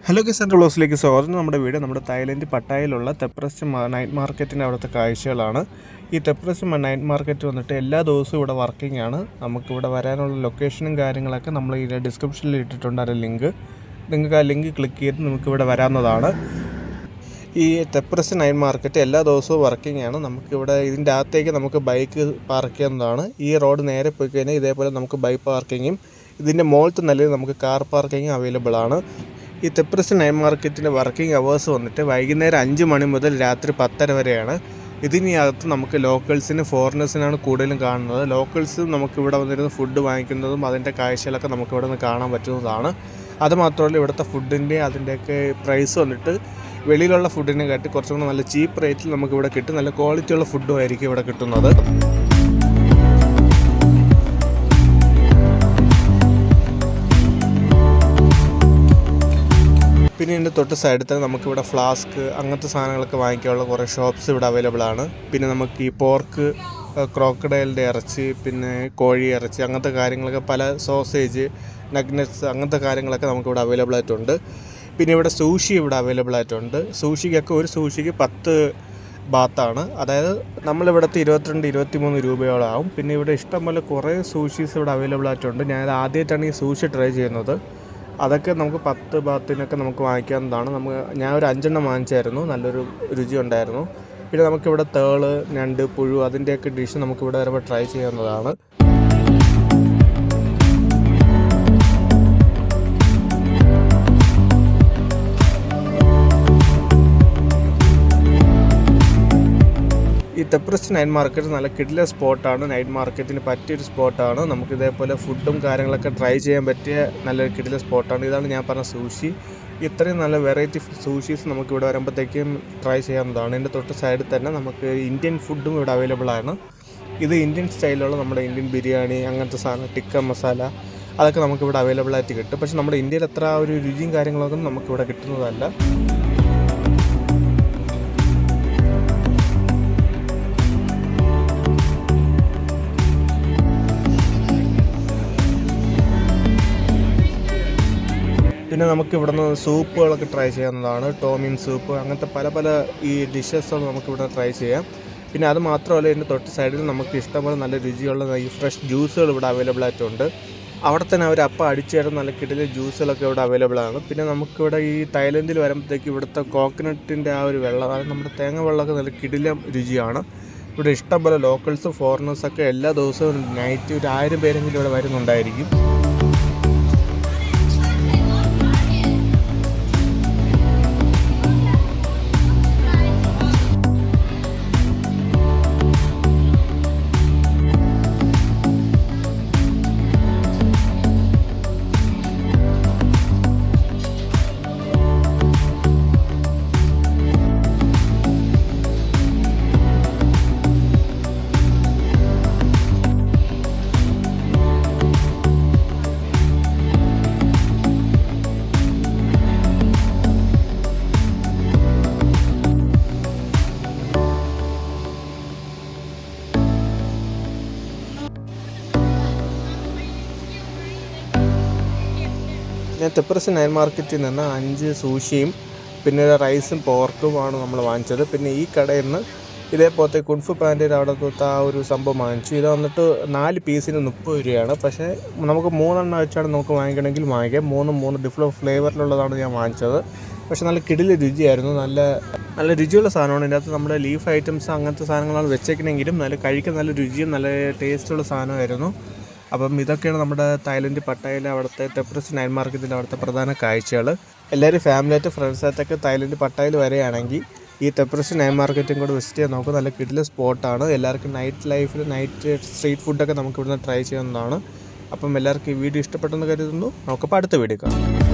Hello ഗിസൻ്റെ ബ്ലോസിലേക്ക് സ്വാഗതം. നമ്മുടെ വീട് നമ്മുടെ തായ്ലൻഡ് പട്ടായയിലുള്ള തെപ്രസ്റ്റ് നൈറ്റ് മാർക്കറ്റിൻ്റെ അവിടുത്തെ കാഴ്ചകളാണ്. ഈ തെപ്രസ്റ്റ് നൈറ്റ് മാർക്കറ്റ് വന്നിട്ട് എല്ലാ ദിവസവും ഇവിടെ വർക്കിംഗ് ആണ്. നമുക്കിവിടെ വരാനുള്ള ലൊക്കേഷനും കാര്യങ്ങളൊക്കെ നമ്മൾ ഈ ഡിസ്ക്രിപ്ഷനിൽ ഇട്ടിട്ടുണ്ട്. ആ ലിങ്ക് നിങ്ങൾക്ക് ആ ലിങ്ക് ക്ലിക്ക് ചെയ്ത് നമുക്കിവിടെ വരാവുന്നതാണ്. ഈ തെപ്രസ്റ്റ് നൈറ്റ് മാർക്കറ്റ് എല്ലാ ദിവസവും വർക്കിംഗ് ആണ്. നമുക്കിവിടെ ഇതിൻ്റെ അകത്തേക്ക് നമുക്ക് ബൈക്ക് പാർക്ക് ചെയ്യുന്നതാണ്. ഈ റോഡ് നേരെ പോയി കഴിഞ്ഞാൽ ഇതേപോലെ നമുക്ക് ബൈക്ക് പാർക്കിങ്ങും ഇതിൻ്റെ മുകളിലത്തെ നിലയിൽ നമുക്ക് കാർ പാർക്കിങ്ങും അവൈലബിൾ ആണ്. ഈ തെപ്രസ്റ്റ് നൈറ്റ് മാർക്കറ്റിൻ്റെ വർക്കിംഗ് അവേഴ്സ് വന്നിട്ട് വൈകുന്നേരം 5 മണി മുതൽ രാത്രി 10:30 വരെയാണ്. ഇതിനകത്ത് നമുക്ക് ലോക്കൽസിന് ഫോറിനേഴ്സിനാണ് കൂടുതലും കാണുന്നത്. ലോക്കൽസും നമുക്കിവിടെ വന്നിരുന്ന് ഫുഡ് വാങ്ങിക്കുന്നതും അതിൻ്റെ കാഴ്ചകളൊക്കെ നമുക്കിവിടെ നിന്ന് കാണാൻ പറ്റുന്നതാണ്. അതുമാത്രമല്ല ഇവിടുത്തെ ഫുഡിൻ്റെ അതിൻ്റെയൊക്കെ പ്രൈസ് വന്നിട്ട് വെളിയിലുള്ള ഫുഡിനെ കാട്ടി കുറച്ചും കൂടെ നല്ല ചീപ്പ് റേറ്റിൽ നമുക്കിവിടെ കിട്ടും. നല്ല ക്വാളിറ്റിയുള്ള ഫുഡും ആയിരിക്കും ഇവിടെ കിട്ടുന്നത്. പിന്നെ ഇതിൻ്റെ തൊട്ട് സൈഡിൽ തന്നെ നമുക്കിവിടെ ഫ്ലാസ്ക് അങ്ങനത്തെ സാധനങ്ങളൊക്കെ വാങ്ങിക്കാനുള്ള കുറേ ഷോപ്സ് ഇവിടെ അവൈലബിൾ ആണ്. പിന്നെ നമുക്ക് ഈ പോർക്ക്, ക്രോക്കഡൈലിൻ്റെ ഇറച്ചി, പിന്നെ കോഴി ഇറച്ചി അങ്ങനത്തെ കാര്യങ്ങളൊക്കെ പല സോസേജ്, നഗ്നറ്റ്സ് അങ്ങനത്തെ കാര്യങ്ങളൊക്കെ നമുക്കിവിടെ അവൈലബിൾ ആയിട്ടുണ്ട്. പിന്നെ ഇവിടെ സൂഷി ഇവിടെ അവൈലബിൾ ആയിട്ടുണ്ട്. സൂഷിക്കൊക്കെ ഒരു സൂഷിക്ക് 10 ബാത്താണ്. അതായത് നമ്മളിവിടുത്തെ 22-23 രൂപയോളം ആവും. പിന്നെ ഇവിടെ ഇഷ്ടംപോലെ കുറേ സൂഷീസ് ഇവിടെ അവൈലബിൾ ആയിട്ടുണ്ട്. ഞാൻ ആദ്യമായിട്ടാണ് ഈ സൂഷി ട്രൈ ചെയ്യുന്നത്. അതൊക്കെ നമുക്ക് 10 ബാത്തിനൊക്കെ നമുക്ക് വാങ്ങിക്കാവുന്നതാണ്. ഞാൻ ഒരു 5 എണ്ണം വാങ്ങിച്ചായിരുന്നു. നല്ലൊരു രുചി ഉണ്ടായിരുന്നു. പിന്നെ നമുക്കിവിടെ തേള്, ഞണ്ട്, പുഴു അതിൻ്റെയൊക്കെ ഡിഷ് നമുക്കിവിടെ വരുമ്പോൾ ട്രൈ ചെയ്യാവുന്നതാണ്. ഈ തെപ്രസ്റ്റ് നൈറ്റ് മാർക്കറ്റ് നല്ല കിടില സ്പോട്ടാണ്. നൈറ്റ് മാർക്കറ്റിന് പറ്റിയൊരു സ്പോട്ടാണ്. നമുക്ക് ഇതേപോലെ ഫുഡും കാര്യങ്ങളൊക്കെ ട്രൈ ചെയ്യാൻ പറ്റിയ നല്ലൊരു കിടില സ്പോട്ടാണ്. ഇതാണ് ഞാൻ പറഞ്ഞ സൂഷി. ഇത്രയും നല്ല വെറൈറ്റി സൂഷീസ് നമുക്കിവിടെ വരുമ്പോഴത്തേക്കും ട്രൈ ചെയ്യാവുന്നതാണ്. ഇതിൻ്റെ തൊട്ട് സൈഡിൽ തന്നെ നമുക്ക് ഇന്ത്യൻ ഫുഡും ഇവിടെ അവൈലബിൾ ആണ്. ഇത് ഇന്ത്യൻ സ്റ്റൈലിലുള്ള നമ്മുടെ ഇന്ത്യൻ ബിരിയാണി അങ്ങനത്തെ സാധനം, ടിക്ക മസാല അതൊക്കെ നമുക്കിവിടെ അവൈലബിൾ ആയിട്ട് കിട്ടും. പക്ഷേ നമ്മുടെ ഇന്ത്യയിൽ അത്ര ഒരു രുചിയും കാര്യങ്ങളൊന്നും നമുക്കിവിടെ കിട്ടുന്നതല്ല. പിന്നെ നമുക്ക് ഇവിടുന്ന് സൂപ്പുകളൊക്കെ ട്രൈ ചെയ്യാവുന്നതാണ്. ടോമിൻ സൂപ്പ് അങ്ങനത്തെ പല ഈ ഡിഷസ് നമുക്കിവിടെ ട്രൈ ചെയ്യാം. പിന്നെ അത് മാത്രമല്ല ഇതിൻ്റെ തൊട്ട് സൈഡിൽ നമുക്ക് ഇഷ്ടംപോലെ നല്ല രുചിയുള്ള ഈ ഫ്രഷ് ജ്യൂസുകൾ ഇവിടെ അവൈലബിൾ ആയിട്ടുണ്ട്. അവിടെ തന്നെ അവർ അപ്പം അടിച്ചു തരുന്ന നല്ല കിടില ജ്യൂസുകളൊക്കെ ഇവിടെ അവൈലബിൾ ആണ്. പിന്നെ നമുക്കിവിടെ ഈ തായ്ലൻഡിൽ വരുമ്പോഴത്തേക്ക് ഇവിടുത്തെ കോക്കനട്ടിൻ്റെ ആ ഒരു വെള്ളം, അതായത് നമ്മുടെ തേങ്ങ വെള്ളമൊക്കെ നല്ല കിടിലം രുചിയാണ്. ഇവിടെ ഇഷ്ടംപോലെ ലോക്കൽസും ഫോറിനേഴ്സൊക്കെ എല്ലാ ദിവസവും നൈറ്റ് ഒരു 1000 പേരെങ്കിലും ഇവിടെ വരുന്നുണ്ടായിരിക്കും. ഞാൻ തെപ്രസ്റ്റ് നൈറ്റ് മാർക്കറ്റിൽ നിന്ന് 5 സൂഷിയും പിന്നെ റൈസും പോർക്കുമാണ് നമ്മൾ വാങ്ങിച്ചത്. പിന്നെ ഈ കടയിൽ നിന്ന് ഇതേപോലത്തെ കുൻഫു പാൻറ്റിൻ്റെ അവിടെ തൊട്ട് ആ ഒരു സംഭവം വാങ്ങിച്ചു. ഇത് വന്നിട്ട് 4 പീസിന് 30 രൂപയാണ്. പക്ഷേ നമുക്ക് 3 എണ്ണം വെച്ചാണ് നമുക്ക് വാങ്ങിക്കണമെങ്കിൽ വാങ്ങിക്കാം. 3 ഡിഫറെൻറ്റ് ഫ്ലേവറിലുള്ളതാണ് ഞാൻ വാങ്ങിച്ചത്. പക്ഷേ നല്ല കിടില രുചിയായിരുന്നു. നല്ല രുചിയുള്ള സാധനമാണ്. ഇതിൻ്റെ അകത്ത് നമ്മുടെ ലീഫ് ഐറ്റംസ് അങ്ങനത്തെ സാധനങ്ങളാണ് വെച്ചേക്കണമെങ്കിലും കഴിക്കാൻ നല്ല രുചിയും നല്ല ടേസ്റ്റുള്ള സാധനമായിരുന്നു. അപ്പം ഇതൊക്കെയാണ് നമ്മുടെ തായ്ലൻഡ് പട്ടായയിലെ അവിടുത്തെ തെപ്രസ്റ്റ് നൈറ്റ് മാർക്കറ്റിൻ്റെ അവിടുത്തെ പ്രധാന കാഴ്ചകൾ. എല്ലാവരും ഫാമിലിയായിട്ട് ഫ്രണ്ട്സായിട്ടൊക്കെ തായ്ലൻഡ് പട്ടായയിൽ വരികയാണെങ്കിൽ ഈ തെപ്രസ്റ്റ് നൈറ്റ് മാർക്കറ്റും കൂടെ വിസിറ്റ് ചെയ്യാൻ നോക്കുക. നല്ല കിടില സ്പോട്ടാണ്. എല്ലാവർക്കും നൈറ്റ് സ്ട്രീറ്റ് ഫുഡൊക്കെ നമുക്ക് ഇവിടുന്ന് ട്രൈ ചെയ്യാവുന്നതാണ്. അപ്പം എല്ലാവർക്കും ഈ വീഡിയോ ഇഷ്ടപ്പെട്ടെന്ന് കരുതുന്നു. നമുക്കപ്പോൾ അടുത്ത വീഡിയോ കാണാം.